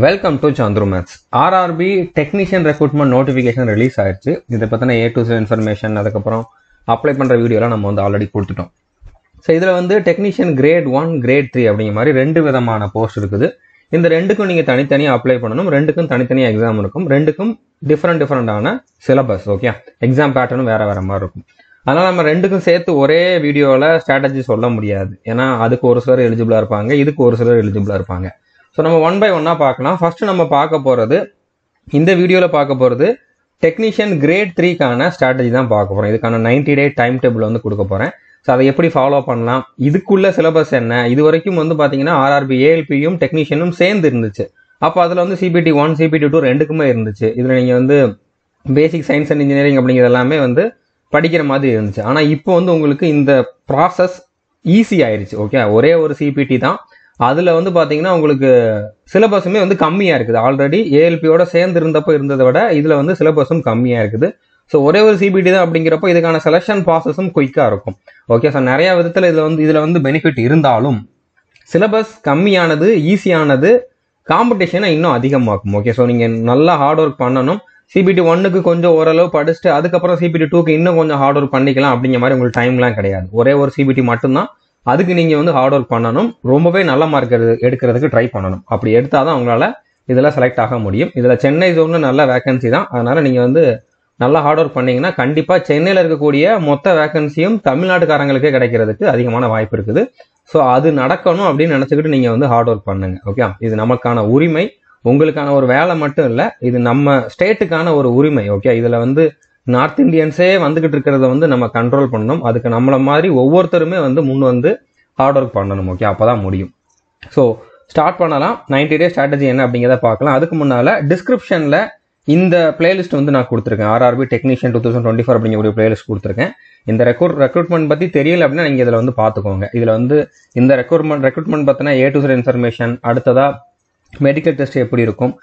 Welcome to Chandru maths. RRB technician recruitment notification release ஆயிடுச்சு. இதை பற்றின A to Z இன்ஃபர்மேஷன், அதுக்கப்புறம் அப்ளை பண்ணுற வீடியோலாம் நம்ம வந்து ஆல்ரெடி கொடுத்துட்டோம். ஸோ இதில் வந்து டெக்னீஷியன் கிரேட் 1, கிரேட் 3 அப்படிங்கிற மாதிரி 2 விதமான போஸ்ட் இருக்குது. இந்த ரெண்டுக்கும் நீங்கள் தனித்தனியாக அப்ளை பண்ணணும். ரெண்டுக்கும் தனித்தனியாக எக்ஸாம் இருக்கும். ரெண்டுக்கும் டிஃப்ரெண்டான சிலபஸ். ஓகே, எக்ஸாம் பேட்டர்னும் வேறு வேறு மாதிரி இருக்கும். அதனால் நம்ம ரெண்டுக்கும் சேர்த்து ஒரே வீடியோவில் ஸ்ட்ராட்டஜி சொல்ல முடியாது. ஏன்னா அதுக்கு ஒரு சிலர் எலிஜிபிளாக இருப்பாங்க, இதுக்கு ஒரு சிலர் எலிஜிபிளாக இருப்பாங்க. ஸோ நம்ம 1 by 1 பார்க்கலாம். ஃபர்ஸ்ட் நம்ம பார்க்க போகிறது, இந்த வீடியோவில் பார்க்க போகிறது டெக்னீஷியன் கிரேட் 3க்கான ஸ்ட்ராட்டஜி தான் பார்க்க போகிறோம். இதுக்கான 90 day டைம் டேபிள் வந்து கொடுக்க போகிறேன். ஸோ அதை எப்படி ஃபாலோ பண்ணலாம், இதுக்குள்ள சிலபஸ் என்ன, இது வரைக்கும் வந்து பார்த்தீங்கன்னா ஆர்ஆர்பி ஏஎல்பியும் டெக்னீஷியனும் சேர்ந்து இருந்துச்சு. அப்போ அதில் வந்து CPT 1, CPT 2 ரெண்டுக்குமே இருந்துச்சு. இதில் நீங்கள் வந்து பேசிக் சயின்ஸ் அண்ட் இன்ஜினியரிங் அப்படிங்கிறது எல்லாமே வந்து படிக்கிற மாதிரி இருந்துச்சு. ஆனால் இப்போ வந்து உங்களுக்கு இந்த ப்ராசஸ் ஈஸி ஆயிடுச்சு. ஓகே, ஒரே ஒரு CPT தான். அதில் வந்து பார்த்தீங்கன்னா உங்களுக்கு சிலபஸுமே வந்து கம்மியாக இருக்குது. ஆல்ரெடி ஏஎல்பியோட சேர்ந்து இருந்தப்போ இருந்ததை விட இதில் வந்து சிலபஸும் கம்மியாக இருக்குது. ஸோ ஒரே ஒரு CPT தான் அப்படிங்கிறப்போ இதுக்கான செலெக்ஷன் ப்ராசஸும் குயிக்காக இருக்கும். ஓகே, ஸோ நிறைய விதத்தில் இதில் வந்து பெனிஃபிட் இருந்தாலும் சிலபஸ் கம்மியானது ஈஸியானது காம்படிஷனை இன்னும் அதிகமாக்கும். ஓகே, ஸோ நீங்கள் நல்லா ஹார்ட் ஒர்க் பண்ணணும். CPT 1க்கு கொஞ்சம் ஓரளவு படிச்சுட்டு அதுக்கப்புறம் CPT 2க்கு இன்னும் கொஞ்சம் ஹார்ட் ஒர்க் பண்ணிக்கலாம் அப்படிங்கிற மாதிரி உங்களுக்கு டைம்லாம் கிடையாது. ஒரே ஒரு CPT மட்டும்தான். அதுக்கு நீங்கள் வந்து ஹார்ட் ஒர்க் பண்ணணும். ரொம்பவே நல்ல மார்க் எடுக்கிறதுக்கு ட்ரை பண்ணணும். அப்படி எடுத்தால் தான் உங்களால் இதில் செலக்ட் ஆக முடியும். இதில் சென்னை ஜோனில் நல்ல வேகன்சி தான். அதனால் நீங்கள் வந்து நல்லா ஹார்ட் ஒர்க் பண்ணீங்கன்னா கண்டிப்பாக சென்னையில் இருக்கக்கூடிய மொத்த வேகன்சியும் தமிழ்நாட்டுக்காரங்களுக்கே கிடைக்கிறதுக்கு அதிகமான வாய்ப்பு இருக்குது. ஸோ அது நடக்கணும் அப்படின்னு நினச்சிக்கிட்டு நீங்கள் வந்து ஹார்ட் ஒர்க் பண்ணுங்க. ஓகே, இது நமக்கான உரிமை, உங்களுக்கான ஒரு வேலை மட்டும் இல்லை, இது நம்ம ஸ்டேட்டுக்கான ஒரு உரிமை. ஓகே, இதில் வந்து நார்த் இந்தியன்ஸே வந்துகிட்டு இருக்கிறத வந்து நம்ம கண்ட்ரோல் பண்ணணும். அதுக்கு நம்மள மாதிரி ஒவ்வொருத்தருமே வந்து முன் வந்து ஹார்ட் ஒர்க் பண்ணணும். ஓகே, அப்போதான் முடியும். ஸோ ஸ்டார்ட் பண்ணலாம். 90 day ஸ்ட்ராட்டஜி என்ன அப்படிங்கிறத பார்க்கலாம். அதுக்கு முன்னால் டிஸ்கிரிப்ஷனில் இந்த பிளேலிஸ்ட் வந்து நான் கொடுத்துருக்கேன். ஆர்ஆர்பி டெக்னீஷியன் 2024 அப்படிங்கிற பிளேலிஸ்ட் கொடுத்துருக்கேன். இந்த ரெக்ரூட்மெண்ட் பற்றி தெரியல அப்படின்னா நீங்கள் இதில் வந்து பார்த்துக்கோங்க. இதில் வந்து இந்த ரெக்ரூட்மெண்ட் பற்றின A to Z இன்ஃபர்மேஷன், அடுத்ததாக மெடிக்கல் டெஸ்ட் எப்படி இருக்கும்,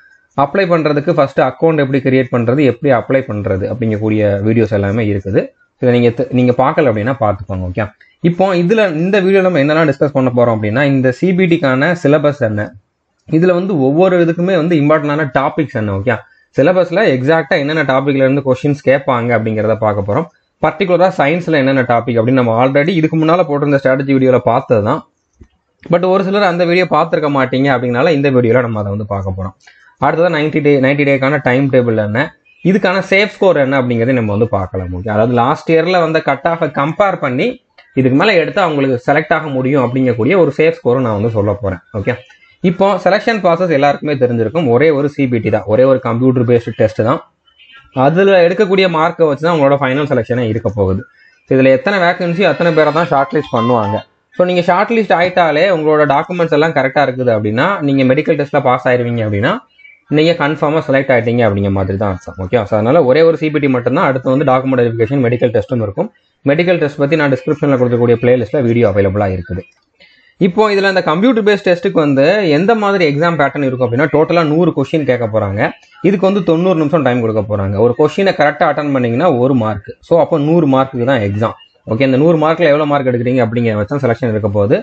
அப்ளை பண்ணுறதுக்கு ஃபஸ்ட்டு அக்கௌண்ட் எப்படி கிரியேட் பண்ணுறது, எப்படி அப்ளை பண்ணுறது அப்படிங்கக்கூடிய வீடியோஸ் எல்லாமே இருக்குது. இதை நீங்கள் பார்க்கல அப்படின்னா பார்த்துக்கோங்க. ஓகே, இப்போ இந்த வீடியோவில் நம்ம என்னெல்லாம் டிஸ்கஸ் பண்ண போகிறோம் அப்படின்னா, இந்த CBTக்கான சிலபஸ் என்ன, இதில் வந்து ஒவ்வொரு இதுக்குமே வந்து இம்பார்ட்டண்டான டாபிக்ஸ் என்ன. ஓகே, சிலபஸில் எக்ஸாக்டாக என்னென்ன டாப்பிக்ல இருந்து கொஸ்டின்ஸ் கேட்பாங்க அப்படிங்கிறத பார்க்க போகிறோம். பர்டிகுலராக சயின்ஸில் என்னென்ன டாபிக் அப்படின்னு நம்ம ஆல்ரெடி இதுக்கு முன்னால் போட்டிருந்த ஸ்ட்ராட்டஜி வீடியோவில் பார்த்தது தான். பட் ஒரு சிலர் அந்த வீடியோ பார்த்துருக்க மாட்டீங்க அப்படின்னால இந்த வீடியோவில் நம்ம அதை வந்து பார்க்க போகிறோம். அடுத்ததான் 90 டேக்கான டைம் டேபிள் என்ன, இதுக்கான சேஃப் ஸ்கோர் என்ன அப்படிங்கிறத நம்ம வந்து பார்க்கலாம். ஓகே, அதாவது லாஸ்ட் இயரில் வந்த கட் ஆஃபை கம்பேர் பண்ணி இதுக்கு மேலே எடுத்தால் அவங்களுக்கு செலக்ட் ஆக முடியும் அப்படிங்கக்கூடிய ஒரு சேஃப் ஸ்கோரும் நான் வந்து சொல்ல போகிறேன். ஓகே, இப்போ செலெக்ஷன் ப்ராசஸ் எல்லாருக்குமே தெரிஞ்சிருக்கும். ஒரே ஒரு CPT தான், ஒரே ஒரு கம்ப்யூட்டர் பேஸ்டு டெஸ்ட் தான். அதில் எடுக்கக்கூடிய மார்க்கை வச்சு தான் உங்களோட ஃபைனல் செலெக்ஷனே இருக்க போகுது. இதில் எத்தனை வேகன்சி அத்தனை பேரை தான் ஷார்ட் லிஸ்ட் பண்ணுவாங்க. ஸோ நீங்கள் ஷார்ட் லிஸ்ட் ஆகிட்டாலே உங்களோட டாக்குமெண்ட்ஸ் எல்லாம் கரெக்டாக இருக்குது அப்படின்னா, நீங்கள் மெடிக்கல் டெஸ்ட்டில் பாஸ் ஆயிடுவீங்க அப்படின்னா நீங்கள் கன்ஃபார்மாக செலக்ட் ஆகிட்டீங்க அப்படிங்கிற மாதிரி தான் அர்த்தம். ஓகே, ஸோ அதனால் ஒரே ஒரு CPT மட்டும்தான். அடுத்து வந்து டாக்குமெண்ட் வெரிஃபிகேஷன், மெடிக்கல் டெஸ்ட்டும் இருக்கும். மெடிக்கல் டெஸ்ட் பற்றி நான் டிஸ்கிரிப்ஷனில் கொடுக்கக்கூடிய பிளேலிஸ்ட்டில் வீடியோ அவைலபிளாக இருக்குது. இப்போ இதில் இந்த கம்ப்யூட்டர் பேஸ்ட் டெஸ்ட்டுக்கு வந்து எந்த மாதிரி எக்ஸாம் பேட்டர்ன் இருக்கும் அப்படின்னா, டோட்டலாக 100 கொஸ்டின் கேட்க போகிறாங்க. இதுக்கு வந்து 90 நிமிஷம் டைம் கொடுக்க போகிறாங்க. ஒரு கொஸ்டினை கரெக்டாக அட்டன் பண்ணிங்கன்னா 1 மார்க். ஸோ அப்போ 100 மார்க்குக்கு தான் எக்ஸாம். ஓகே, இந்த 100 மார்க்கில் எவ்வளோ மார்க் எடுக்கிறீங்க அப்படிங்கிற வச்சு செலெக்ஷன் இருக்க போகுது.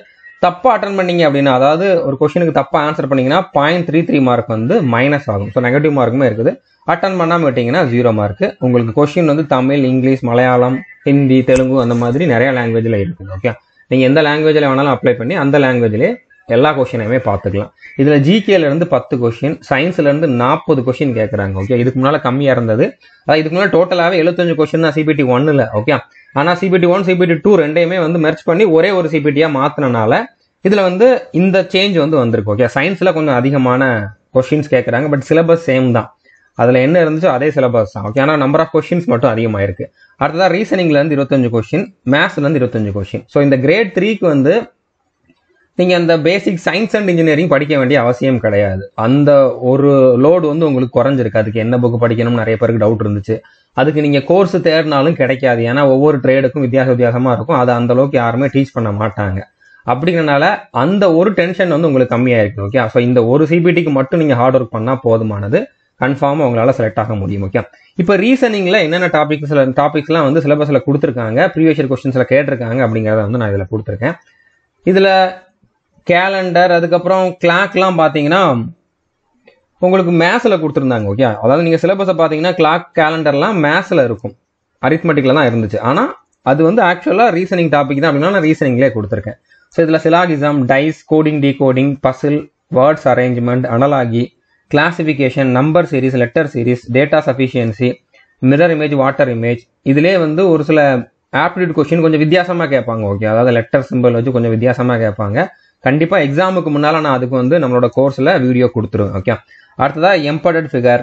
தப்பாக அட்டன் பண்ணீங்க அப்படின்னா, அதாவது ஒரு கொஸ்டினுக்கு தப்பாக ஆன்சர் பண்ணீங்கன்னா 0.33 மார்க் வந்து மைனஸ் ஆகும். ஸோ நெகட்டிவ் மார்க்குமே இருக்குது. அட்டன் பண்ணாமல் விட்டீங்கன்னா 0 மார்க்கு. உங்களுக்கு கொஸ்டின் வந்து தமிழ், இங்கிலீஷ், மலையாளம், ஹிந்தி, தெலுங்கு அந்த மாதிரி நிறைய லாங்குவேஜில் இருக்குது. ஓகே, நீங்கள் எந்த லாங்குவேஜில் வேணாலும் அப்ளை பண்ணி அந்த லாங்குவேஜ்லேயே எல்லா கொஸ்டினையுமே பார்த்துக்கலாம். இதில் GKலேருந்து 10 கொஸ்டின், சயின்ஸ்லேருந்து 40 கொஸ்டின் கேட்குறாங்க. ஓகே, இதுக்கு முன்னால் கம்மியாக இருந்தது. அதாவது இதுக்கு முன்னால் டோட்டலாகவே 75 கொஸ்டின் தான் CPT 1ல். ஓகே, ஆனால் CPT 1, CPT 2 ரெண்டையுமே வந்து மெர்ச் பண்ணி ஒரே ஒரு CPTயாக மாற்றினால இதில் வந்து இந்த சேஞ்ச் வந்து வந்திருக்கு. ஓகே, சயின்ஸில் கொஞ்சம் அதிகமான கொஸ்டின்ஸ் கேட்குறாங்க. பட் சிலபஸ் சேம் தான். அதில் என்ன இருந்துச்சோ அதே சிலபஸ் தான். ஓகே, ஆனால் நம்பர் ஆஃப் கொஸ்டின்ஸ் மட்டும் அதிகமாக இருக்குது. அடுத்ததாக ரீசனிங்லேருந்து 25 கொஸ்டின், மேத்ஸ்லேருந்து 25 கொஸ்டின். ஸோ இந்த கிரேட் 3க்கு வந்து நீங்கள் அந்த பேசிக் சயின்ஸ் அண்ட் இன்ஜினியரிங் படிக்க வேண்டிய அவசியம் கிடையாது. அந்த ஒரு லோடு வந்து உங்களுக்கு குறைஞ்சிருக்கு. அதுக்கு என்ன புக் படிக்கணும்னு நிறைய பேருக்கு டவுட் இருந்துச்சு. அதுக்கு நீங்கள் கோர்ஸ் தேடினாலும் கிடைக்காது. ஏன்னா ஒவ்வொரு ட்ரேடுக்கும் வித்தியாசமாக இருக்கும். அதை அந்த அளவுக்கு யாருமே டீச் பண்ண மாட்டாங்க. அப்படிங்கிறனால அந்த ஒரு டென்ஷன் வந்து உங்களுக்கு கம்மியாக இருக்குது. ஓகே, ஸோ இந்த ஒரு CPTக்கு மட்டும் நீங்கள் ஹார்ட் ஒர்க் பண்ணால் போதுமானது. கன்ஃபார்மாக உங்களால் செலக்ட் ஆக முடியும். ஓகே, இப்போ ரீசனிங்கில் என்னென்ன டாபிக்ஸ்லாம் வந்து சிலபஸில் கொடுத்துருக்காங்க, ப்ரீவியஸ் இயர் கொஸ்டின்ஸில் கேட்டிருக்காங்க அப்படிங்கிறத வந்து நான் இதில் கொடுத்துருக்கேன். இதில் கேலண்டர், அதுக்கப்புறம் கிளாக்லாம் பார்த்தீங்கன்னா உங்களுக்கு மேத்ஸில் கொடுத்துருந்தாங்க. ஓகே, அதாவது நீங்கள் சிலபஸை பார்த்தீங்கன்னா கிளாக் கேலண்டர்லாம் மேத்ஸில் இருக்கும், அரித்மெட்டிக்கில் தான் இருந்துச்சு. ஆனால் அது வந்து ஆக்சுவலாக ரீசனிங் டாபிக் தான் அப்படின்னா நான் ரீசனிங்லேயே கொடுத்துருக்கேன். ஸோ இதில் syllogism, dice, coding, decoding, puzzle, words arrangement, analogy, classification, number series, letter series, data sufficiency, mirror image, water image, இதிலே வந்து ஒரு சில ஆப்டிடியூட் கொஸ்டின் கொஞ்சம் வித்தியாசமாக கேட்பாங்க. ஓகே, அதாவது லெட்டர் சிம்பிள் வச்சு கொஞ்சம் வித்தியாசமாக கேட்பாங்க. கண்டிப்பாக எக்ஸாமுக்கு முன்னால் நான் அதுக்கு வந்து நம்மளோட கோர்ஸில் வீடியோ கொடுத்துருவேன். ஓகே, அடுத்ததாக embedded figure,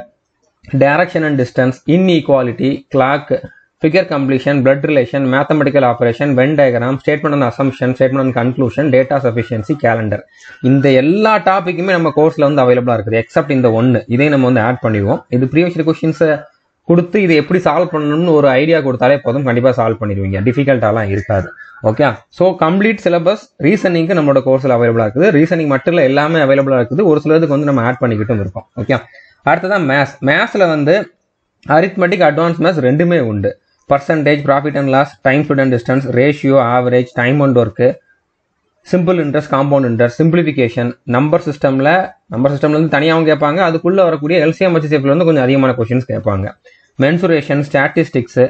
direction and distance, inequality, clock, figure completion, blood relation, mathematical operation, Venn diagram, statement and assumption, statement and conclusion, data sufficiency, calendar. இந்த எல்லா டாப்பிக்குமே நம்ம கோர்ஸில் வந்து அவைலபிளாக இருக்குது எக்ஸப்ட் இந்த ஒன்று. இதையும் நம்ம வந்து ஆட் பண்ணிடுவோம். இது ப்ரீவியஸ் இயர் கொஸ்டின்ஸை கொடுத்து இதை எப்படி சால்வ் பண்ணணும்னு ஒரு ஐடியா கொடுத்தாலே போதும், கண்டிப்பாக சால்வ் பண்ணிடுவீங்க, டிஃபிகல்ட்டாலாம் இருக்காது. ஓகே, ஸோ கம்ப்ளீட் சிலபஸ் ரீசனிங்க்கு நம்மளோட கோர்ஸில் அவைலபிளாக இருக்குது. ரீசனிங் மட்டும் இல்லை, எல்லாமே அவைலபிளாக இருக்குது. ஒரு சிலதுக்கு வந்து நம்ம ஆட் பண்ணிக்கிட்டும் இருக்கோம். ஓகே, அடுத்ததான் மேத்ஸ். மேத்ஸில் வந்து அரித்மெட்டிக், அட்வான்ஸ் மேத்ஸ் ரெண்டுமே உண்டு. Percentage, profit and loss, time student distance, ratio, average, time and work, simple interest, compound interest, simplification, number சிஸ்டம்ல இருந்து தனியாகவும் கேட்பாங்க. அதுக்குள்ள வரக்கூடிய எல்சிஎம் HCF இருந்து கொஞ்சம் அதிகமான கொஸ்டின்ஸ் கேட்பாங்க. Mensuration, statistics,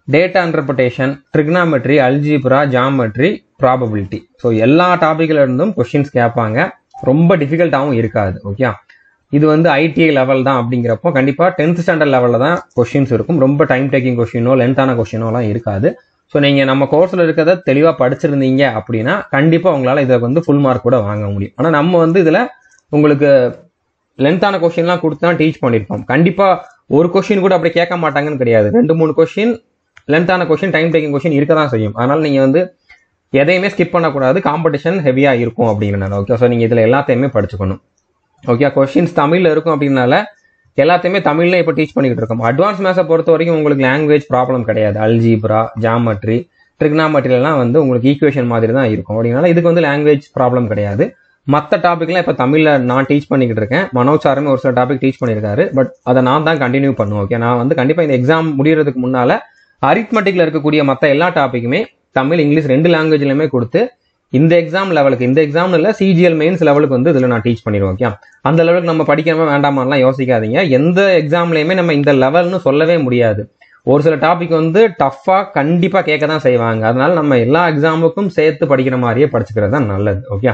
data interpretation, trigonometry, algebra, geometry, probability. So எல்லா டாபிக்ல இருந்தும் கொஸ்டின்ஸ் கேட்பாங்க. ரொம்ப டிஃபிகல்ட்டாகவும் இருக்காது. ஓகே, இது வந்து ஐடிஐ லெவல் தான் அப்படிங்கிறப்போ கண்டிப்பாக 10th ஸ்டாண்டர்ட் லெவலில் தான் கொஸ்டின்ஸ் இருக்கும். ரொம்ப டைம் டேக்கிங் கொஸ்டினோ லென்த்தான கொஸ்டினோலாம் இருக்காது. ஸோ நீங்கள் நம்ம கோர்ஸில் இருக்கிறத தெளிவாக படிச்சிருந்தீங்க அப்படின்னா கண்டிப்பாக உங்களால் இதை வந்து ஃபுல் மார்க் கூட வாங்க முடியும். ஆனால் நம்ம வந்து இதில் உங்களுக்கு லென்த்தான கொஸ்டின்லாம் கொடுத்து தான் டீச் பண்ணியிருப்போம். கண்டிப்பாக ஒரு கொஸ்டின் கூட அப்படி கேட்க மாட்டாங்கன்னு கிடையாது. 2-3 கொஸ்டின் லென்த்தான கொஸ்டின், டைம் டேக்கிங் கொஸ்டின் இருக்க தான் செய்யும். அதனால் நீங்கள் வந்து எதையுமே ஸ்கிப் பண்ணக்கூடாது, காம்படிஷன் ஹெவியாக இருக்கும் அப்படிங்கிறனால. ஓகே, ஸோ நீங்கள் இதில் எல்லாத்தையுமே படிச்சுக்கணும். ஓகே, கொஸ்டின்ஸ் தமிழில் இருக்கும் அப்படின்னால எல்லாத்தையுமே தமிழ்ல இப்போ டீச் பண்ணிக்கிட்டு இருக்கோம். அட்வான்ஸ் மேத்ஸை பொறுத்த வரைக்கும் உங்களுக்கு லாங்குவேஜ் ப்ராப்ளம் கிடையாது. அல்ஜிப்ரா, ஜாமெட்ரி, ட்ரிக்னாமெட்ரிலாம் வந்து உங்களுக்கு ஈக்குவேஷன் மாதிரி தான் இருக்கும். அப்படின்னால இதுக்கு வந்து லாங்குவேஜ் ப்ராப்ளம் கிடையாது. மற்ற டாபிக்லாம் இப்போ தமிழில் நான் டீச் பண்ணிக்கிட்டு இருக்கேன். மனோஜ் சாருமே ஒரு சில டாபிக் டீச் பண்ணியிருக்காரு. பட் அதை நான் தான் கண்டினியூ பண்ணுவேன். ஓகே, நான் வந்து கண்டிப்பாக இந்த எக்ஸாம் முடிகிறதுக்கு முன்னால் அரித்மெட்டிக்கில் இருக்கக்கூடிய மற்ற எல்லா டாப்பிக்குமே தமிழ், இங்கிலீஷ் 2 லாங்குவேஜ்லையுமே கொடுத்து இந்த எக்ஸாம் லெவலுக்கு, இந்த எக்ஸாம் இல்லை சிஜிஎல் மெயின்ஸ் லெவலுக்கு வந்து இதில் நான் டீச் பண்ணிடுவோம். ஓகே, அந்த லெவலுக்கு நம்ம படிக்காம வேண்டாமான்லாம் யோசிக்காதீங்க. எந்த எக்ஸாம்லையுமே நம்ம இந்த லெவல்னு சொல்லவே முடியாது. ஒரு சில டாபிக் வந்து டஃப்பாக கண்டிப்பாக கேட்க தான் செய்வாங்க. அதனால நம்ம எல்லா எக்ஸாமுக்கும் சேர்த்து படிக்கிற மாதிரியே படிச்சுக்கிறது தான் நல்லது. ஓகே,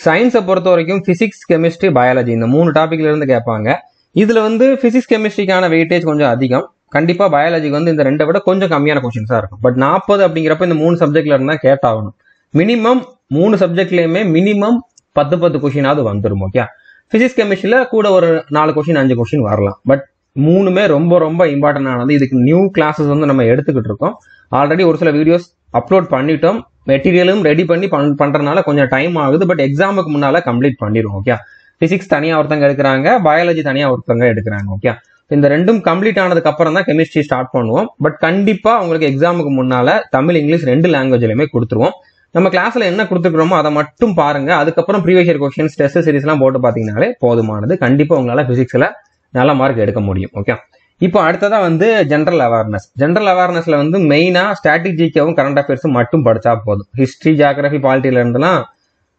சயின்ஸை பொறுத்த வரைக்கும் பிசிக்ஸ், கெமிஸ்ட்ரி, பயாலஜி இந்த 3 டாபிக்ல இருந்து கேட்பாங்க. இதுல வந்து பிசிக்ஸ், கெமிஸ்ட்ரிக்கான வெயிட்டேஜ் கொஞ்சம் அதிகம். கண்டிப்பா பயாலஜிக்கு வந்து இந்த 2 விட கொஞ்சம் கம்மியான கொஸ்டின்ஸா இருக்கும். பட் 40 அப்படிங்கிறப்ப இந்த 3 சப்ஜெக்ட்ல இருந்தா கேட்டாகணும். மினிமம் 3 சப்ஜெக்ட்லயுமே மினிமம் 10 கொஸ்டினாவது வந்துடும். ஓகே, பிசிக்ஸ், கெமிஸ்ட்ரியில கூட ஒரு 4 கொஸ்டின் 5 கொஸ்டின் வரலாம். பட் 3மே ரொம்ப ரொம்ப இம்பார்ட்டன்ட் ஆனது. இதுக்கு நியூ கிளாஸஸ் வந்து நம்ம எடுத்துக்கிட்டு இருக்கோம். ஆல்ரெடி ஒரு சில வீடியோஸ் அப்லோட் பண்ணிட்டோம். மெட்டீரியலும் ரெடி பண்ணி பண்றதுனால கொஞ்சம் டைம் ஆகுது. பட் எக்ஸாமுக்கு முன்னால கம்ப்ளீட் பண்ணிடுவோம். ஓகே, பிசிக்ஸ் தனியா ஒருத்தங்க எடுக்கிறாங்க, பயாலஜி தனியா ஒருத்தங்க எடுக்கிறாங்க. ஓகே, இந்த 2ம் கம்ப்ளீட் ஆனதுக்கு அப்புறம் தான் கெமிஸ்ட்ரி ஸ்டார்ட் பண்ணுவோம். பட் கண்டிப்பா உங்களுக்கு எக்ஸாமுக்கு முன்னால தமிழ், இங்கிலீஷ் 2 லாங்குவேஜ்லயுமே கொடுத்துருவோம். நம்ம கிளாஸ்ல என்ன கொடுத்துருக்கோமோ அதை மட்டும் பாருங்க. அதுக்கப்புறம் previous year questions, test series எல்லாம் போட்டு பாத்தீங்கன்னாலே போதுமானது. கண்டிப்பா உங்களால பிசிக்ஸ்ல நல்ல மார்க் எடுக்க முடியும். ஓகே, இப்போ அடுத்ததா வந்து ஜென்ரல் அவேர்னஸ். ஜென்ரல் அவேர்னஸ்ல வந்து மெயினா ஸ்ட்ராட்டஜிக்காவும் கரண்ட் அஃபேர்ஸும் மட்டும் படிச்சா போதும். ஹிஸ்டரி, ஜியாகிரபி, பாலிட்டில இருந்துலாம்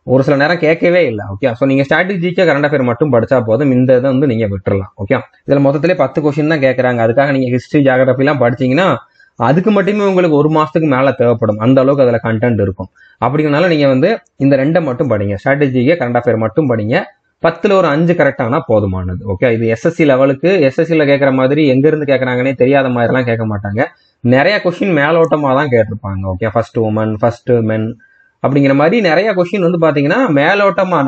ஒரு சில நேரம் கேட்கவே இல்லை. ஓகே, ஸோ நீங்க ஸ்ட்ராட்டஜிக்கா கரண்ட் அஃபேர் மட்டும் படிச்சா போதும். இந்த இதை வந்து நீங்க விட்டுறலாம். ஓகே, இதுல மொத்தத்திலே 10 கொஸ்டின் தான் கேட்கறாங்க. அதுக்காக நீங்க ஹிஸ்டரி, ஜியாகிரபி எல்லாம் படிச்சீங்கன்னா அதுக்கு மட்டுமே உங்களுக்கு 1 மாசத்துக்கு மேல தேவைப்படும். அந்த அளவுக்கு அதுல கண்டென்ட் இருக்கும். அப்படிங்கறனால நீங்க வந்து இந்த 2 மட்டும் படிங்க. ஸ்ட்ராட்டஜிக்கா கரண்ட் அஃபேர் மட்டும் படிங்க. 10ல் ஒரு 5 கரெக்டானா போதுமானது. ஓகே, இது எஸ்எஸ்சி லெவலுக்கு. எஸ்எஸ்சில கேட்கற மாதிரி எங்க இருந்து கேட்கறாங்கன்னே தெரியாத மாதிரி எல்லாம் கேட்க மாட்டாங்க. நிறைய கொஸ்டின் மேலோட்டமா தான் கேட்டிருப்பாங்க. ஓகே, ஃபர்ஸ்ட் உமன், ஃபர்ஸ்ட் மென் அப்படிங்கிற மாதிரி நிறைய கொஸ்டின் வந்து பாத்தீங்கன்னா மேலோட்டமா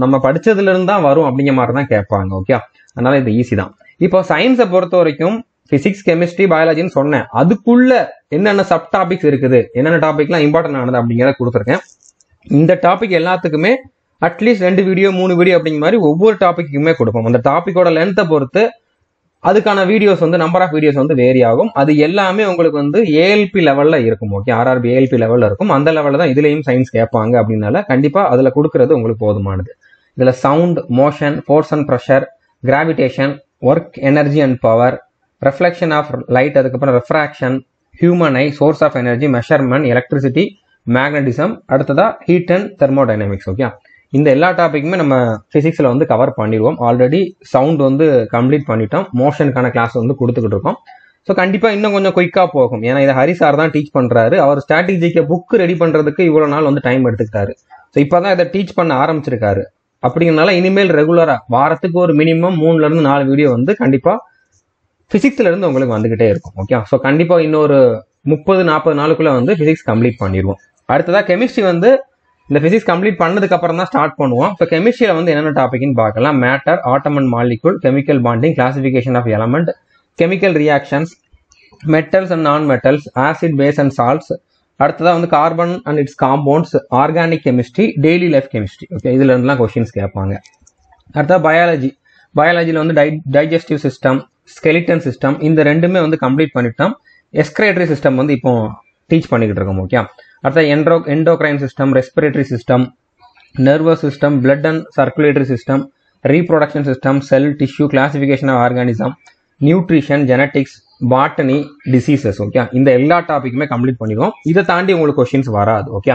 நம்ம படிச்சதுல இருந்து தான் வரும் அப்படிங்கிற மாதிரி தான் கேட்பாங்க. ஓகே, அதனால இது ஈஸி தான். இப்போ சயின்ஸை பொறுத்த வரைக்கும் பிசிக்ஸ், கெமிஸ்ட்ரி, பயாலஜின்னு சொன்னேன். அதுக்குள்ள என்னென்ன சப் டாபிக்ஸ் இருக்குது, என்னென்ன டாபிக்லாம் இம்பார்ட்டன்ட் ஆனது அப்படிங்கிறத கொடுத்துருக்கேன். இந்த டாபிக் எல்லாத்துக்குமே அட்லீஸ்ட் 2 வீடியோ 3 வீடியோ அப்படிங்கிற மாதிரி ஒவ்வொரு டாபிக்குமே கொடுப்போம். அந்த டாபிக்கோட லென்த்தை பொறுத்து அதுக்கான வீடியோஸ் வந்து நம்பர் ஆஃப் வீடியோஸ் வந்து வேரி ஆகும். அது எல்லாமே உங்களுக்கு வந்து ஏஎல்பி லெவல்ல இருக்கும். ஓகே, ஆர்ஆர்பி ஏஎல்பி லெவல்ல இருக்கும். அந்த லெவல்ல தான் இதுலயும் சயின்ஸ் கேட்பாங்க. அப்படின்னால கண்டிப்பா அதுல கொடுக்கறது உங்களுக்கு போதுமானது. இதுல sound, motion, force and pressure, gravitation, work, energy and power, reflection of light, அதுக்கப்புறம் refraction, human eye, source of energy, measurement, electricity, magnetism, அடுத்ததா ஹீட் அண்ட் தெர்மோடைனமிக்ஸ். ஓகே, இந்த எல்லா டாபிக்குமே நம்ம பிசிக்ஸ்ல வந்து கவர் பண்ணிடுவோம். ஆல்ரெடி சவுண்ட் வந்து கம்ப்ளீட் பண்ணிட்டோம், மோஷனுக்கான கிளாஸ் வந்து கொடுத்துக்கிட்டு இருக்கோம். ஸோ கண்டிப்பா இன்னும் கொஞ்சம் குயிக்கா போகும். ஏன்னா இதை ஹரி சார் தான் டீச் பண்றாரு. அவர் ஸ்ட்ராட்டஜிக்கு புக் ரெடி பண்றதுக்கு இவ்வளவு நாள் வந்து டைம் எடுத்துக்கிட்டாரு. ஸோ இப்பதான் இதை டீச் பண்ண ஆரம்பிச்சிருக்காரு. அப்படிங்கிறனால இனிமேல் ரெகுலரா வாரத்துக்கு ஒரு மினிமம் 3ல இருந்து 4 வீடியோ வந்து கண்டிப்பா பிசிக்ஸ்ல இருந்து உங்களுக்கு வந்துகிட்டே இருக்கும். ஓகே, ஸோ கண்டிப்பா இன்னொரு 30-40 நாளுக்குள்ள வந்து பிசிக்ஸ் கம்ப்ளீட் பண்ணிடுவோம். அடுத்ததா கெமிஸ்ட்ரி வந்து இந்த பிசிக்ஸ் கம்ப்ளீட் பண்ணதுக்கு அப்புறம் தான் ஸ்டார்ட் பண்ணுவோம். இப்போ கெமிஸ்ட்ரியில வந்து என்னென்ன டாபிக்னு பார்க்கலாம். Matter, atom and molecule, chemical bonding, classification of element, chemical reactions, metals and non metals, acid, base and salts. அடுத்ததா வந்து carbon and its compounds, organic chemistry, daily life chemistry. Okay, இதுல இருந்துலாம் கொஸ்டின்ஸ் கேட்பாங்க. அடுத்தா பயாலஜி. பயாலஜியில் வந்து digestive system, skeleton system, இந்த ரெண்டுமே வந்து கம்ப்ளீட் பண்ணிட்டோம். எஸ்கிரேட்டரி சிஸ்டம் வந்து இப்போ டீச் பண்ணிக்கிட்டு இருக்கோம். ஓகே, அடுத்த endocrine system, respiratory system, nervous system, blood and circulatory system, reproduction system, cell, tissue, classification of organism, nutrition, genetics, botany, diseases. Okay, இந்த எல்லா டாபிக்குமே கம்ப்ளீட் பண்ணிடுவோம். இதை தாண்டி உங்களுக்கு கொஸ்டின்ஸ் வராது. ஓகே,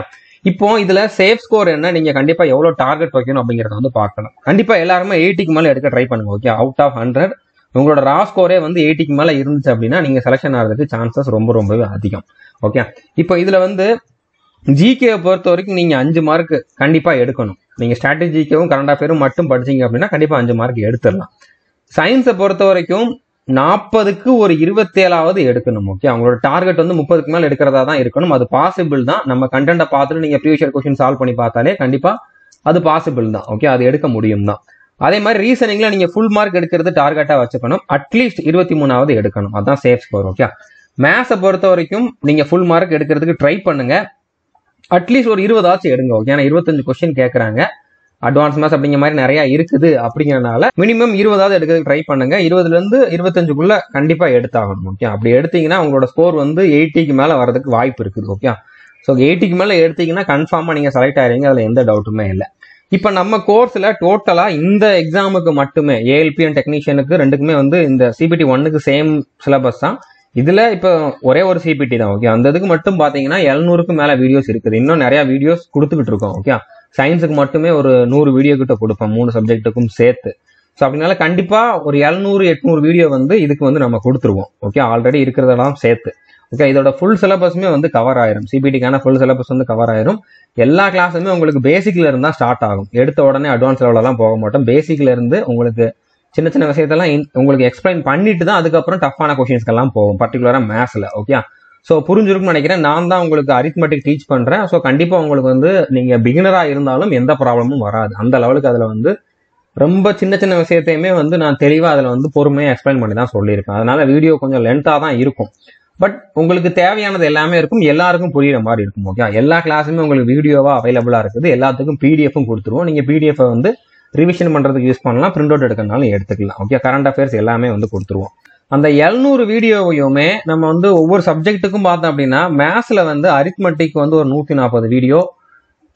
இப்போ இதுல சேஃப் ஸ்கோர் என்ன, நீங்க கண்டிப்பா எவ்வளவு டார்கெட் வைக்கணும் அப்படிங்கறத வந்து பார்க்கணும். கண்டிப்பா எல்லாருமே 80க்கு மேல எடுக்க ட்ரை பண்ணுங்க. ஓகே, அவுட் ஆஃப் 100 உங்களோட ரா ஸ்கோரே வந்து 80க்கு மேல இருந்துச்சு அப்படின்னா நீங்க செலக்ஷன் ஆகிறதுக்கு சான்சஸ் ரொம்பவே அதிகம். ஓகே, இப்போ இதுல வந்து ஜிகே பொறுத்த வரைக்கும் நீங்க 5 மார்க் கண்டிப்பா எடுக்கணும். நீங்க ஸ்ட்ராட்டஜிக்கும் கரண்ட் அஃபேரும் மட்டும் படிச்சீங்க அப்படின்னா கண்டிப்பா 5 மார்க் எடுத்துடலாம். சயின்ஸை பொறுத்த வரைக்கும் 40க்கு ஒரு 27ஆவது எடுக்கணும். ஓகே, அவங்களோட டார்கெட் வந்து 30க்கு மேல எடுக்கிறதா தான் இருக்கணும். அது பாசிபிள் தான். நம்ம கண்டென்ட்டை பார்த்துட்டு நீங்க ப்ரீவியஸ் கொஸ்டின் சால்வ் பண்ணி பார்த்தாலே கண்டிப்பா அது பாசிபிள் தான். ஓகே, அது எடுக்க முடியும் தான். அதே மாதிரி ரீசனிங்ல நீங்க ஃபுல் மார்க் எடுக்கிறது டார்கெட்டா வச்சுக்கணும். அட்லீஸ்ட் 23ஆவது எடுக்கணும். அதுதான் சேஃப் ஸ்கோர். ஓகே, மேத்ஸை பொறுத்த வரைக்கும் நீங்க ஃபுல் மார்க் எடுக்கிறதுக்கு ட்ரை பண்ணுங்க. அட்லீஸ்ட் ஒரு 20ஆச்சும் எடுங்க. ஓகே, ஏன்னா 25 கொஸ்டின் கேட்கறாங்க. அட்வான்ஸ் மேத்ஸ் அப்படிங்கிற மாதிரி நிறைய இருக்குது. அப்படிங்கறதுனால மினிமம் 20ஆவது எடுக்கிறதுக்கு ட்ரை பண்ணுங்க. 20ல இருந்து 25க்குள்ள கண்டிப்பா எடுத்தாகணும். ஓகே, அப்படி எடுத்தீங்கன்னா உங்களோட ஸ்கோர் வந்து 80க்கு மேல வரதுக்கு வாய்ப்பு இருக்குது. ஓகே, ஸோ 80க்கு மேல எடுத்தீங்கன்னா கன்ஃபார்மா நீங்க செலக்ட் ஆயிருங்க. அதுல எந்த டவுட்டுமே இல்லை. இப்ப நம்ம கோர்ஸ்ல டோட்டலா இந்த எக்ஸாமுக்கு மட்டுமே ஏஎல்பி அண்ட் டெக்னீஷியனுக்கு ரெண்டுக்குமே வந்து இந்த சிபிடி 1க்கு சேம் சிலபஸ் தான். இதுல இப்ப ஒரே ஒரு சிபிடி தான். ஓகே, அந்த இதுக்கு மட்டும் பாத்தீங்கன்னா 700க்கு மேல வீடியோஸ் இருக்குது. இன்னும் நிறைய வீடியோஸ் கொடுத்துக்கிட்டு இருக்கோம். ஓகே, சயின்ஸுக்கு மட்டுமே ஒரு 100 வீடியோ கிட்ட கொடுப்போம் 3 சப்ஜெக்ட்டுக்கும் சேர்த்து. ஸோ அப்படினால கண்டிப்பா ஒரு 700-800 வீடியோ வந்து இதுக்கு வந்து நம்ம கொடுத்துருவோம். ஓகே, ஆல்ரெடி இருக்கிறதெல்லாம் சேர்த்து. ஓகே, இதோட ஃபுல் சிலபஸுமே வந்து கவர் ஆயிரும். சிபிடிக்கான ஃபுல் சிலபஸ் வந்து கவர் ஆயிரும். எல்லா கிளாஸுமே உங்களுக்கு பேசிக்ல இருந்தா ஸ்டார்ட் ஆகும். எடுத்த உடனே அட்வான்ஸ் லெவலெல்லாம் போக மாட்டோம். பேசிக்ல இருந்து உங்களுக்கு சின்ன சின்ன விஷயத்தெல்லாம் உங்களுக்கு எக்ஸ்பிளைன் பண்ணிட்டு தான் அதுக்கப்புறம் டஃப்பான கொஸ்டின்ஸ்க்கெல்லாம் போகும், பர்டிகுலரா மேத்ஸ்ல. ஓகே, ஸோ புரிஞ்சிருக்கும்னு நினைக்கிறேன். நான் தான் உங்களுக்கு அரித்மெட்டிக் டீச் பண்றேன். ஸோ கண்டிப்பா உங்களுக்கு வந்து நீங்க பிகினரா இருந்தாலும் எந்த ப்ராப்ளமும் வராது. அந்த லெவலுக்கு அதுல வந்து ரொம்ப சின்ன சின்ன விஷயத்தையுமே வந்து நான் தெளிவா அதுல வந்து பொறுமையா எக்ஸ்பிளைன் பண்ணி தான் சொல்லியிருக்கேன். அதனால வீடியோ கொஞ்சம் லென்த்தா தான் இருக்கும். பட் உங்களுக்கு தேவையானது எல்லாமே இருக்கும், எல்லாருக்கும் புரியுற மாதிரி இருக்கும். ஓகே, எல்லா கிளாஸுமே உங்களுக்கு வீடியோவா அவைலபிளா இருக்குது. எல்லாத்துக்கும் பிடிஎஃப்பும் கொடுத்துருவோம். நீங்க பிடிஎஃப் வந்து ரிவிஷன் பண்றதுக்கு யூஸ் பண்ணலாம், பிரிண்ட் அவுட் எடுக்கிறனாலும் எடுத்துக்கலாம். ஓகே, கரண்ட் அஃபேர்ஸ் எல்லாமே வந்து கொடுத்துருவோம். அந்த 700 வீடியோவையுமே நம்ம வந்து ஒவ்வொரு சப்ஜெக்ட்டுக்கும் பார்த்தோம் அப்படின்னா மேத்ஸ்ல வந்து அரித்மெட்டிக் வந்து ஒரு 140 வீடியோ,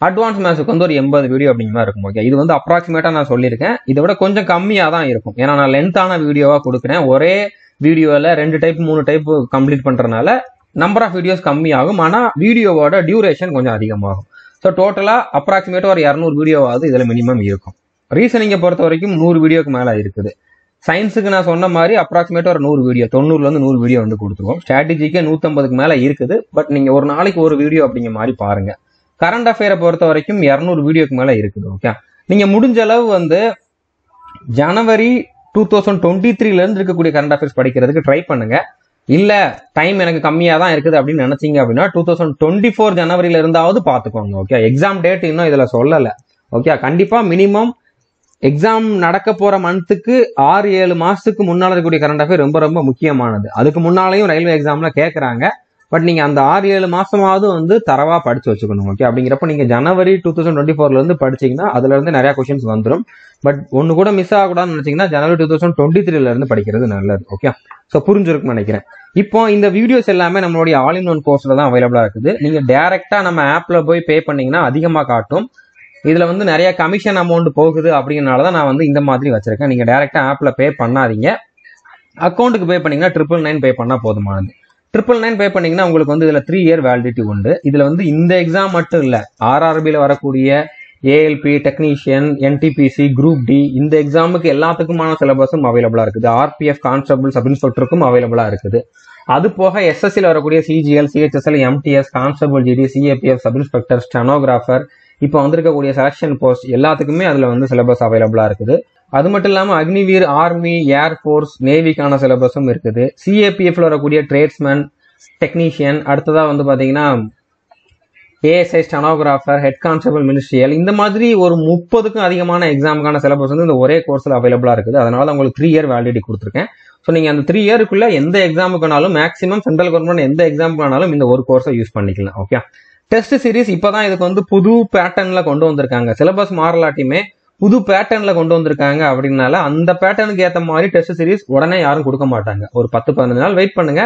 அட்வான்ஸ் மேத்ஸுக்கு வந்து ஒரு 80 வீடியோ அப்படிங்கிற மாதிரி இருக்கும். ஓகே, இது வந்து அப்ராக்சிமேட்டா நான் சொல்லியிருக்கேன். இதை விட கொஞ்சம் கம்மியா தான் இருக்கும். ஏன்னா நான் லென்த்தான வீடியோவா கொடுக்குறேன். ஒரே வீடியோல 2 டைப் 3 டைப் கம்ப்ளீட் பண்றதுனால நம்பர் ஆஃப் வீடியோஸ் கம்மியாகும். ஆனா வீடியோவோட டியூரேஷன் கொஞ்சம் அதிகமாகும். ஸோ டோட்டலா அப்ராக்சிமேட்டா ஒரு 200 வீடியோவாவது இதுல மினிமம் இருக்கும். ரீசனிங்கை பொறுத்த வரைக்கும் 100 வீடியோக்கு மேல இருக்குது. சயின்ஸுக்கு நான் சொன்ன மாதிரி அப்ராக்சிமேட்டா ஒரு 100 வீடியோ, 90ல இருந்து 100 வீடியோ வந்து கொடுத்துருவோம். ஸ்ட்ராட்டஜிக்கு 150க்கு மேல இருக்குது. பட் நீங்க ஒரு நாளைக்கு ஒரு வீடியோ அப்படிங்கிற மாதிரி பாருங்க. கரண்ட் அஃபேரை பொறுத்த வரைக்கும் 200 வீடியோக்கு மேல இருக்குது. ஓகே, நீங்க முடிஞ்ச அளவு வந்து ஜனவரி 2023ல இருந்து இருக்கக்கூடிய கரண்ட் அஃபேர்ஸ் படிக்கிறதுக்கு ட்ரை பண்ணுங்க. இல்ல டைம் எனக்கு கம்மியா தான் இருக்குது அப்படின்னு நினைச்சீங்க அப்படின்னா 2024 ஜனவரியில இருந்தாவது பாத்துக்கோங்க. ஓகே, எக்ஸாம் டேட் இன்னும் இதுல சொல்லல. ஓகே, கண்டிப்பா மினிமம் எக்ஸாம் நடக்க போற மந்த்துக்கு 6-7 மாசத்துக்கு முன்னால இருக்கக்கூடிய கரண்ட் அஃபேர் ரொம்ப ரொம்ப முக்கியமானது. அதுக்கு முன்னாலேயும் ரயில்வே எக்ஸாம்ல கேட்கறாங்க. பட் நீங்க அந்த 6-7 மாசமாவது வந்து தரவா படிச்சு வச்சுக்கணும். ஓகே, அப்படிங்கிறப்ப நீங்க ஜனவரி 2024ல இருந்து படிச்சீங்கன்னா அதுல இருந்து நிறைய கொஸ்டின்ஸ் வந்துடும். பட் ஒன்னு கூட மிஸ் ஆகக்கூடாதுன்னு நினைச்சீங்கன்னா ஜனவரி 2023ல இருந்து படிக்கிறது நல்லது. ஓகே, ஸோ புரிஞ்சிருக்குன்னு நினைக்கிறேன். இப்போ இந்த வீடியோஸ் எல்லாமே நம்மளுடைய ஆல் இன் ஒன் கோர்ஸ்ல தான் அவைலபிளா இருக்குது. நீங்க டைரக்டா நம்ம ஆப்ல போய் பே பண்ணீங்கன்னா அதிகமா காட்டும். இதுல வந்து நிறைய கமிஷன் அமௌண்ட் போகுது அப்படிங்கறனாலதான் நான் வந்து இந்த மாதிரி வச்சிருக்கேன். நீங்க டைரக்டா ஆப்ல பே பண்ணாதீங்க. அக்கௌண்ட்டுக்கு பே பண்ணீங்கன்னா 999 பே பண்ணா போதுமானது. 999 பே பண்ணீங்கன்னா உங்களுக்கு வந்து இதுல 3 இயர் வேலிடிட்டி உண்டு. இதுல வந்து இந்த எக்ஸாம் மட்டும் இல்ல, ஆர்ஆர்பில வரக்கூடிய ALP, technician, NTPC, group D இந்த எக்ஸாமுக்கு எல்லாத்துக்குமான சிலபஸும் அவைலபிளா இருக்குது. ஆர்பிஎஃப், கான்ஸ்டபிள், சப் இன்ஸ்பெக்டருக்கும் அவைலபிளா இருக்குது. அது போக எஸ்எஸ்சியில் வரக்கூடிய CGL, CHSL, MTS, constable GD, CAPF, sub inspector, stenographer, இப்போ வந்திருக்கக்கூடிய செலக்ஷன் போஸ்ட் எல்லாத்துக்குமே அதுல வந்து சிலபஸ் அவைலபிளா இருக்குது. அது மட்டும் இல்லாம அக்னிவீர், ஆர்மி, ஏர்ஃபோர்ஸ், நேவிக்கான சிலபஸும் இருக்குது. சிஏபிஎஃப்ல வரக்கூடிய ட்ரேட்ஸ்மேன், டெக்னீஷியன், அடுத்ததா வந்து பாத்தீங்கன்னா ASI, stenographer, head constable, ministerial, இந்த மாதிரி ஒரு 30க்கும் அதிகமான எக்ஸாமுக்கான சிலபஸ் வந்து இந்த ஒரே கோர்ஸ்ல அவைலபிளா இருக்குது. அதனால உங்களுக்கு 3 இயர் வேலிடிட்டி கொடுத்துருக்கேன். ஸோ நீங்க அந்த 3 இயருக்குள்ள எந்த எக்ஸாமுக்குனாலும் மேக்ஸிமம் சென்ட்ரல் கவர்மெண்ட் எந்த எக்ஸாமுக்குனாலும் இந்த ஒரு கோர்ஸை யூஸ் பண்ணிக்கலாம். ஓகே, டெஸ்ட் சீரிஸ் இப்பதான் இதுக்கு வந்து புது பேட்டர்ன்ல கொண்டு வந்திருக்காங்க. சிலபஸ் மாறலாட்டியுமே புது பேட்டர்ன்ல கொண்டு வந்திருக்காங்க. அப்படின்னால அந்த பேட்டர்னுக்கு ஏற்ற மாதிரி டெஸ்ட் சீரிஸ் உடனே யாரும் கொடுக்க மாட்டாங்க. ஒரு 10-15 நாள் வெயிட் பண்ணுங்க.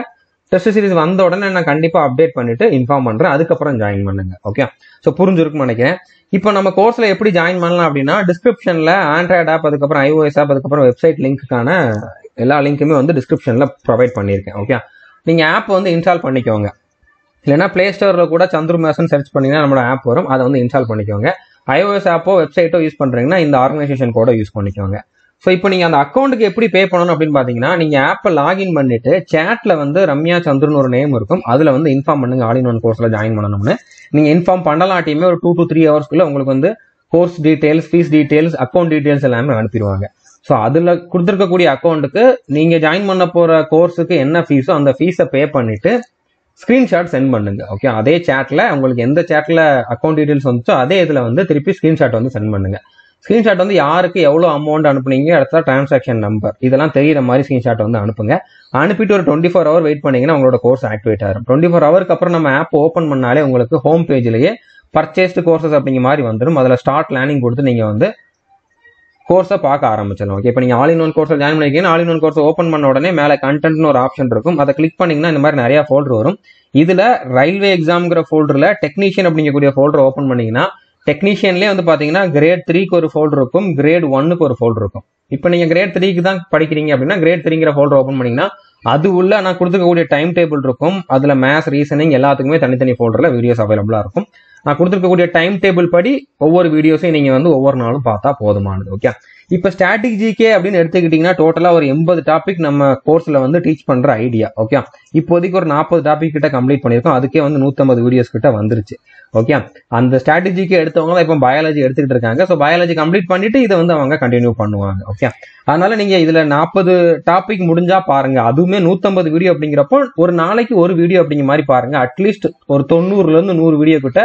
டெஸ்ட் சீரிஸ் வந்த உடனே நான் கண்டிப்பா அப்டேட் பண்ணிட்டு இன்ஃபார்ம் பண்றேன். அதுக்கப்புறம் ஜாயின் பண்ணுங்க. ஓகே, ஸோ புரிஞ்சிருக்குன்னு நினைக்கிறேன். இப்போ நம்ம கோர்ஸ்ல எப்படி ஜாயின் பண்ணலாம் அப்படின்னா, டிஸ்கிரிப்ஷன்ல ஆண்ட்ராய்டு ஆப், அதுக்கப்புறம் iOS ஆப், அதுக்கப்புறம் வெப்சைட் லிங்க்குக்கான எல்லா லிங்க்குமே வந்து டிஸ்கிரிப்ஷன்ல ப்ரொவைட் பண்ணியிருக்கேன். ஓகே, நீங்க ஆப் வந்து இன்ஸ்டால் பண்ணிக்கோங்க. இல்லைன்னா பிளே ஸ்டோர்ல கூட சந்துரு மேசன் சர்ச் பண்ணீங்கன்னா நம்மளோட ஆப் வரும். அதை வந்து இன்ஸ்டால் பண்ணிக்கோங்க. iOS ஆப்போ வெப்சைட்டோ யூஸ் பண்றீங்கன்னா இந்த ஆர்கனைசேஷன் கோட யூஸ் பண்ணிக்கோங்க. ஸோ இப்போ நீங்க அந்த அக்கௌண்ட்டுக்கு எப்படி பே பண்ணணும் அப்படின்னு பாத்தீங்கன்னா, நீங்க ஆப்பை லாகின் பண்ணிட்டு சேட்ல வந்து ரம்யா சந்துருன்னு ஒரு நேம் இருக்கும். அதுல வந்து இன்ஃபார்ம் பண்ணுங்க ஆல் இன் ஒன் கோர்ஸ்ல ஜாயின் பண்ணணும்னு. நீங்க இன்ஃபார்ம் பண்ணலாட்டியுமே ஒரு 2 to 3 ஹவர்ஸ்க்குள்ள உங்களுக்கு வந்து course details, fees details, account details எல்லாமே அனுப்பிடுவாங்க. ஸோ அதுல கொடுத்துருக்கக்கூடிய அக்கௌண்ட்டுக்கு நீங்க ஜாயின் பண்ண போற கோர்ஸுக்கு என்ன ஃபீஸோ அந்த ஃபீஸை பே பண்ணிட்டு ஸ்கிரீன்ஷாட் சென்ட் பண்ணுங்க. ஓகே, அதே சேட்ல உங்களுக்கு எந்த சேட்ல அக்கௌண்ட் டீடைல்ஸ் வந்துச்சோ அதே இதுல வந்து திருப்பி ஸ்கிரீன்ஷாட் வந்து சென்ட் பண்ணுங்க. ஸ்கிரீன்ஷாட் வந்து யாருக்கு எவ்வளவு அமௌண்ட் அனுப்புனீங்க, அடுத்த டிரான்சாக்ஷன் நம்பர் இதெல்லாம் தெரியுற மாதிரி ஸ்கிரீன்ஷாட் வந்து அனுப்புங்க. அனுப்பிட்டு ஒரு 24 ஹவர் வெயிட் பண்ணீங்கன்னா உங்களோட கோர்ஸ் ஆக்டிவேட் ஆகும். 24 ஹவருக்கு அப்புறம் நம்ம ஆப் ஓப்பன் பண்ணாலே உங்களுக்கு ஹோம் பேஜ்லயே பர்ச்சேஸ்டு கோர்சஸ் அப்படிங்கிற மாதிரி வந்துடும். அதில் ஸ்டார்ட் லேர்னிங் கொடுத்து நீங்க வந்து கோர்ஸை பார்க்க ஆரம்பிச்சிடலாம். ஓகே, இப்போ நீங்க ஆல் இன் ஒன் கோர்ஸில் ஜாயின் பண்ணிருக்கீங்கன்னா all in one course open பண்ண உடனே மேலே கண்டென்ட்னு ஒரு ஆப்ஷன் இருக்கும். அதை கிளிக் பண்ணீங்கன்னா இந்த மாதிரி நிறைய ஃபோல்டர் வரும். இதுல ரயில்வே எக்ஸாம்ங்கிற ஃபோல்டர்ல டெக்னீஷியன் அப்படிங்கக்கூடிய ஃபோல்டர் ஓப்பன் பண்ணீங்கன்னா டெக்னீஷியன்லேயே வந்து பாத்தீங்கன்னா கிரேட் 3க்கு ஒரு ஃபோல்டர் இருக்கும், கிரேட் 1க்கு ஒரு ஃபோல்டர் இருக்கும். இப்போ நீங்க கிரேட் 3க்கு தான் படிக்கிறீங்க அப்படின்னா கிரேட் 3ங்கிற ஃபோல்டர் ஓப்பன் பண்ணீங்கன்னா அது உள்ள நான் கொடுத்துருக்கக்கூடிய டைம் டேபிள் இருக்கும். அதுல மேத்ஸ், ரீசனிங் எல்லாத்துக்குமே தனித்தனி ஃபோல்டர்ல வீடியோஸ் அவைலபிளா இருக்கும். நான் கொடுத்துருக்கக்கூடிய டைம் டேபிள் படி ஒவ்வொரு வீடியோஸையும் நீங்க வந்து ஒவ்வொரு நாளும் பார்த்தா போதுமானது. ஓகே, இப்ப ஸ்டாட்டிக் ஜிகே அப்படின்னு எடுத்துக்கிட்டீங்கன்னா டோட்டலா ஒரு 80 டாபிக் நம்ம கோர்ஸ்ல வந்து டீச் பண்ற ஐடியா. ஓகே, இப்போதைக்கு ஒரு 40 டாபிக் கிட்ட கம்ப்ளீட் பண்ணிருக்கோம். அதுக்கே வந்து 150 வீடியோஸ் கிட்ட வந்துருச்சு. ஓகே, அந்த ஸ்டாட்டிக் ஜிகே எடுத்தவங்க தான் இப்போ பயாலஜி எடுத்துக்கிட்டு இருக்காங்க. ஸோ பயாலஜி கம்ப்ளீட் பண்ணிட்டு இதை வந்து அவங்க கண்டினியூ பண்ணுவாங்க. ஓகே, அதனால நீங்க இதுல 40 டாபிக் முடிஞ்சா பாருங்க. அதுவுமே 150 வீடியோ அப்படிங்கிறப்போ ஒரு நாளைக்கு ஒரு வீடியோ அப்படிங்கிற மாதிரி பாருங்க. அட்லீஸ்ட் ஒரு 90ல இருந்து 100 வீடியோ கிட்ட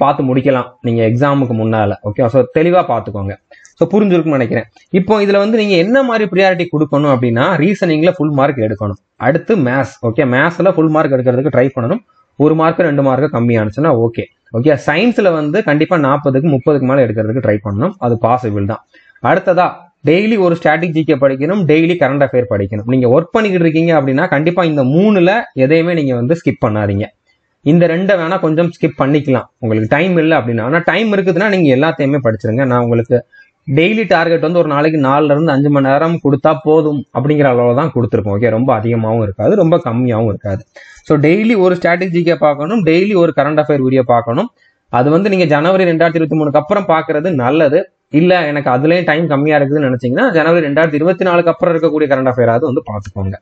பார்த்து முடிக்கலாம் நீங்க எக்ஸாமுக்கு முன்னால. ஓகே, ஸோ தெளிவா பார்த்துக்கோங்க. ஸோ புரிஞ்சிருக்குன்னு நினைக்கிறேன். இப்போ இதுல வந்து நீங்க என்ன மாதிரி ப்ரியாரிட்டி கொடுக்கணும் அப்படின்னா, ரீசனிங்ல ஃபுல் மார்க் எடுக்கணும். அடுத்து மேத்ஸ். ஓகே, மேத்ஸ்ல ஃபுல் மார்க் எடுக்கிறதுக்கு ட்ரை பண்ணணும். 1 மார்க் 2 மார்க் கம்மியானுச்சுன்னா ஓகே. ஓகே, சயின்ஸ்ல வந்து கண்டிப்பா 40க்கு 30க்கு மேல எடுக்கிறதுக்கு ட்ரை பண்ணணும். அது பாசிபிள் தான். அடுத்ததா டெய்லி ஒரு ஸ்டாட்டிக் ஜிகே படிக்கணும், டெய்லி கரண்ட் அஃபேர் படிக்கணும். நீங்க ஒர்க் பண்ணிக்கிட்டு இருக்கீங்க அப்படின்னா கண்டிப்பா இந்த 3ல எதையுமே நீங்க வந்து ஸ்கிப் பண்ணாதீங்க. இந்த 2 வேணா கொஞ்சம் ஸ்கிப் பண்ணிக்கலாம் உங்களுக்கு டைம் இல்லை அப்படின்னா. ஆனா டைம் இருக்குதுன்னா நீங்க எல்லாத்தையுமே படிச்சிருங்க. நான் உங்களுக்கு டெய்லி டார்கெட் வந்து ஒரு நாளைக்கு 4ல இருந்து 5 மணி நேரம் கொடுத்தா போதும் அப்படிங்கிற அளவு தான் கொடுத்துருப்போம். ஓகே, ரொம்ப அதிகமாகவும் இருக்காது, ரொம்ப கம்மியாகவும் இருக்காது. ஸோ டெய்லி ஒரு ஸ்டாட்டிக் ஜிகே பார்க்கணும், டெய்லி ஒரு கரண்ட் அஃபேர் வீடியோ பார்க்கணும். அது வந்து நீங்க ஜனவரி 2023க்கு அப்புறம் பாக்குறது நல்லது. இல்ல எனக்கு அதுலயும் டைம் கம்மியா இருக்குதுன்னு நினைச்சீங்கன்னா ஜனவரி 2024க்கு அப்புறம் இருக்கக்கூடிய கரண்ட் அஃபேராவது வந்து பாத்துக்கோங்க.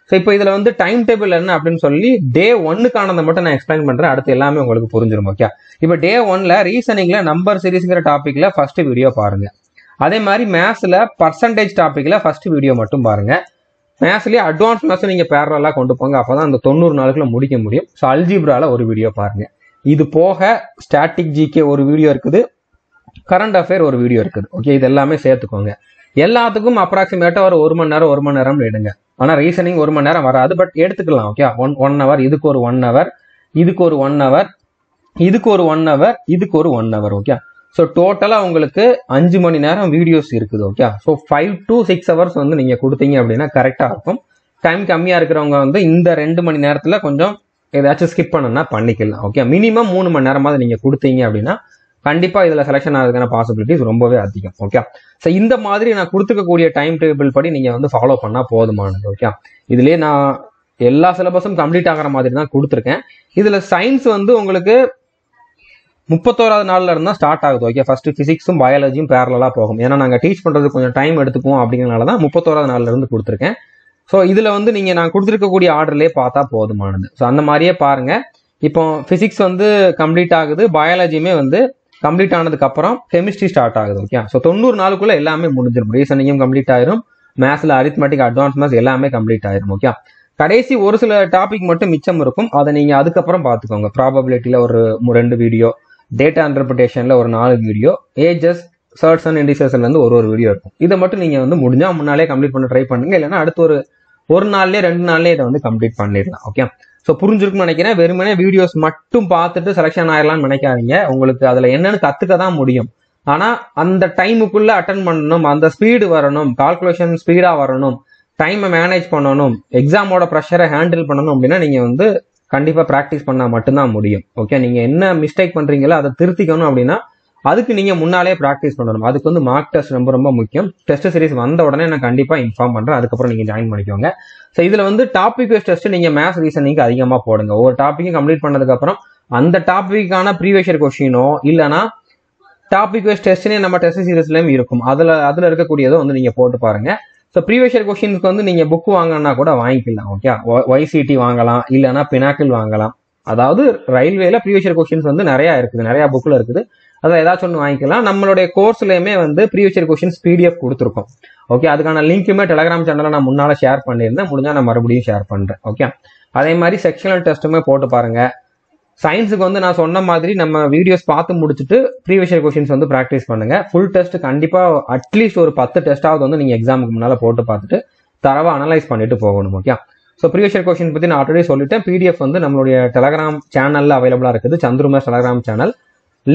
ஸோ இப்போ இதுல வந்து டைம் டேபிள் என்ன அப்படின்னு சொல்லி டே 1க்கானதை மட்டும் நான் எக்ஸ்பிளைன் பண்றேன். அடுத்து எல்லாமே உங்களுக்கு புரிஞ்சிடும். ஓகே, இப்போ டே 1ல ரீசனிங்ல நம்பர் சீரிஸ்ங்கிற டாபிக்ல ஃபர்ஸ்ட் வீடியோ பாருங்க. அதே மாதிரி மேத்ஸ்ல பர்சன்டேஜ் டாபிக்ல ஃபர்ஸ்ட் வீடியோ மட்டும் பாருங்க. மேத்ஸ்லயே அட்வான்ஸ் மேத்ஸ் நீங்க பேரலா கொண்டு போங்க. அப்பதான் அந்த 90 நாளுக்குள்ள முடிக்க முடியும். ஸோ அல்ஜிப்ரால ஒரு வீடியோ பாருங்க. இது போக ஸ்டாட்டிக் ஜிகே ஒரு வீடியோ இருக்குது, கரண்ட் அஃபேர் ஒரு வீடியோ இருக்குது. ஓகே, இது எல்லாமே சேர்த்துக்கோங்க. எல்லாத்துக்கும் அப்ராக்சிமேட்டா ஒரு 1 மணி நேரம் 1 மணி நேரம் எடுங்க. ஆனா ரீசனிங் 1 மணி நேரம் வராது, பட் எடுத்துக்கலாம். ஓகே, 1 ஹவர், இதுக்கு ஒரு 1 ஹவர், இதுக்கு ஒரு 1 ஹவர், இதுக்கு ஒரு 1 ஹவர், இதுக்கு ஒரு 1 ஹவர். ஓகே, ஸோ டோட்டலா உங்களுக்கு 5 மணி நேரம் வீடியோஸ் இருக்குது. ஓகே, ஸோ 5 to 6 ஹவர்ஸ் வந்து நீங்க கொடுத்தீங்க அப்படின்னா கரெக்டா இருக்கும். டைம் கம்மியா இருக்கிறவங்க வந்து இந்த 2 மணி நேரத்துல கொஞ்சம் ஏதாச்சும் ஸ்கிப் பண்ணணும்னா பண்ணிக்கலாம். ஓகே, மினிமம் 3 மணி நேரமாவது நீங்க கொடுத்தீங்க அப்படின்னா கண்டிப்பா இதுல செலக்ஷன் ஆகிறதுக்கான பாசிபிலிட்டிஸ் ரொம்பவே அதிகம். ஓகே, ஸோ இந்த மாதிரி நான் கொடுத்துக்கக்கூடிய டைம் டேபிள் படி நீங்க வந்து ஃபாலோ பண்ணா போதுமானது. ஓகே, இதுலயே நான் எல்லா சிலபஸும் கம்ப்ளீட் ஆகிற மாதிரி தான் கொடுத்துருக்கேன். இதுல சயின்ஸ் வந்து உங்களுக்கு 31வது நாள்ல இருந்தா ஸ்டார்ட் ஆகுது. ஓகே, ஃபர்ஸ்ட் பிசிக்ஸும் பயாலஜியும் பேரலா போகும். ஏன்னா நாங்க டீச் பண்றது கொஞ்சம் டைம் எடுத்துப்போம் அப்படிங்கறனால தான் 31வது நாள்ல இருந்து கொடுத்துருக்கேன். ஸோ இதுல வந்து நீங்க நான் கொடுத்துருக்கக்கூடிய ஆர்டர்லயே பார்த்தா போதுமானது. ஸோ அந்த மாதிரியே பாருங்க. இப்போ பிசிக்ஸ் வந்து கம்ப்ளீட் ஆகுது, பயாலஜியுமே வந்து கம்ப்ளீட் ஆனதுக்கு அப்புறம் கெமிஸ்ட்ரி ஸ்டார்ட் ஆகுது. ஓகே, ஸோ 90 நாளுக்குள்ள எல்லாமே முடிஞ்சிடும். ரீசனிங்கும் கம்ப்ளீட் ஆயிரும், மேத்ஸ்ல அரித்மெட்டிக், அட்வான்ஸ் மேத்ஸ் எல்லாமே கம்ப்ளீட் ஆயிரும். ஓகே, கடைசி ஒரு சில டாபிக் மட்டும் மிச்சம் இருக்கும். அதை நீங்க அதுக்கப்புறம் பார்த்துக்கோங்க. ப்ராபபிலிட்டியில ஒரு 2 வீடியோ, டேட்டா இன்டர்பிரிட்டேஷன்ல ஒரு 4 வீடியோ, ஏஜஸ், சர்ட்ஸ் அண்ட் இண்டிசஸ்ல இருந்து ஒரு வீடியோ இருக்கும். இதை மட்டும் நீங்க வந்து முடிஞ்சா முன்னாலே கம்ப்ளீட் பண்ண ட்ரை பண்ணுங்க. இல்லைன்னா அடுத்து ஒரு நாள்லயே 2 நாள்லயே இதை வந்து கம்ப்ளீட் பண்ணிடலாம். ஓகே, ஸோ புரிஞ்சிருக்குன்னு நினைக்கிறேன். வெறுமனே வீடியோஸ் மட்டும் பார்த்துட்டு செலக்ஷன் ஆயிடலாம்னு நினைக்காதீங்க. உங்களுக்கு அதுல என்னன்னு கத்துக்க தான் முடியும். ஆனா அந்த டைமுக்குள்ள அட்டன் பண்ணணும், அந்த ஸ்பீடு வரணும், கால்குலேஷன் ஸ்பீடா வரணும், டைமை மேனேஜ் பண்ணணும், எக்ஸாமோட ப்ரெஷரை ஹேண்டில் பண்ணணும் அப்படின்னா நீங்க வந்து கண்டிப்பா ப்ராக்டிஸ் பண்ணா மட்டும்தான் முடியும். ஓகே, நீங்க என்ன மிஸ்டேக் பண்றீங்களோ அதை திருத்திக்கணும் அப்படின்னா அதுக்கு நீங்க முன்னாலே ப்ராக்டிஸ் பண்ணணும். அதுக்கு வந்து மார்க் டெஸ்ட் ரொம்ப ரொம்ப முக்கியம். டெஸ்ட் சீரிஸ் வந்த உடனே நான் கண்டிப்பா இன்ஃபார்ம் பண்றேன். அதுக்கப்புறம் நீங்க ஜாயின் பண்ணிக்கோங்க. ஸோ இதுல வந்து டாபிக் வைஸ் டெஸ்ட் நீங்க மேத்ஸ் ரீசனிங் அதிகமா போடுங்க. ஒவ்வொரு டாபிக்கும் கம்ப்ளீட் பண்ணதுக்கு அப்புறம் அந்த டாபிக்கான ப்ரீவியஸ் இயர் கொஸ்டினோ இல்லைன்னா டாபிக் வைஸ் டெஸ்ட்னே நம்ம டெஸ்ட் சீரிஸ்லயும் இருக்கும். அதுல இருக்கக்கூடியதோ வந்து நீங்க போட்டு பாருங்க. ஸோ ப்ரீவியஸ் இயர் கொஸ்டினுக்கு வந்து நீங்க புக் வாங்கினா கூட வாங்கிக்கலாம். ஓகே, YCT வாங்கலாம், இல்லைன்னா பினாக்கிள் வாங்கலாம். அதாவது ரயில்வேல ப்ரீவியஸ் இயர் கொஸ்டின்ஸ் வந்து நிறைய இருக்குது, நிறைய புக்ல இருக்குது. அதை ஏதாச்சும் ஒன்று வாங்கிக்கலாம். நம்மளுடைய கோர்ஸ்லயுமே வந்து ப்ரீவியஸ் இயர் கொஸ்டின்ஸ் PDF கொடுத்துருக்கோம். ஓகே, அதுக்கான லிங்க்குமே டெலிகிராம் சேனல்ல நான் முன்னால ஷேர் பண்ணியிருந்தேன். முடிஞ்சா நான் மறுபடியும் ஷேர் பண்றேன். ஓகே, அதே மாதிரி செக்ஷனல் டெஸ்ட்டுமே போட்டு பாருங்க. சயின்ஸுக்கு வந்து நான் சொன்ன மாதிரி நம்ம வீடியோஸ் பார்த்து முடிச்சுட்டு ப்ரீவியஸ் இயர் கொஸ்டின்ஸ் வந்து ப்ராக்டிஸ் பண்ணுங்க. ஃபுல் டெஸ்ட் கண்டிப்பா அட்லீஸ்ட் ஒரு 10 டெஸ்டாவது வந்து நீங்க எக்ஸாமுக்கு முன்னால போட்டு பார்த்துட்டு தரவா அனலைஸ் பண்ணிட்டு போகணும். Okay, so previous year question பத்தி நான் ஆல்ரெடி சொல்லிட்டேன். PDF வந்து நம்மளுடைய டெலிகிராம் சேனல்ல அவைலபிளா இருக்குது. Chandru maths Telegram channel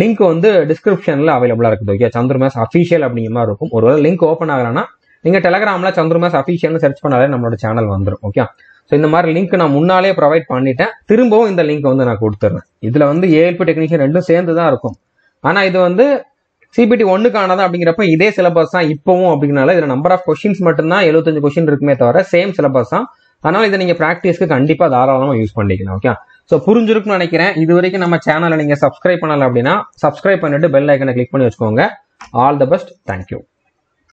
link வந்து டிஸ்கிரிப்ஷன்ல அவைலபிளா இருக்குது. ஓகே, சந்துரு மேத்ஸ் அஃபீஷியல் அப்படிங்கிற மாதிரி இருக்கும். ஒருவேளை லிங்க் ஓப்பன் ஆகலன்னா நீங்க டெலிகிராம்ல சந்துரு மேத்ஸ் அஃபீஷியல்னு சர்ச் பண்ணாலே நம்மளோட சேனல் வந்துடும். ஓகே, ஸோ இந்த மாதிரி லிங்க் நான் முன்னாலே ப்ரொவைட் பண்ணிட்டேன். திரும்பவும் இந்த லிங்க் வந்து நான் கொடுத்துறேன். இதுல வந்து ALP டெக்னீஷியன் ரெண்டும் சேர்ந்து தான் இருக்கும். ஆனா இது வந்து CPT 1க்கானதான் அப்படிங்கிறப்ப இதே சிலபஸ் தான் இப்பவும். அப்படிங்கனால இதுல நம்பர் ஆஃப் கொஸ்டின்ஸ் மட்டும்தான் 75 கொஸ்டின் இருக்குமே தவிர சேம் சிலபஸ் தான். அதனால இதை நீங்க பிராக்டிஸ்க்கு கண்டிப்பா தாராளமா யூஸ் பண்ணிக்கலாம். ஓகே, ஸோ புரிஞ்சிருக்குன்னு நினைக்கிறேன். இது வரைக்கும் நம்ம சேனலை நீங்க சப்ஸ்கிரைப் பண்ணல அப்படின்னா சப்ஸ்கிரைப் பண்ணிட்டு பெல் ஐக்கனை கிளிக் பண்ணி வச்சுக்கோங்க. All the best. தேங்க்யூ.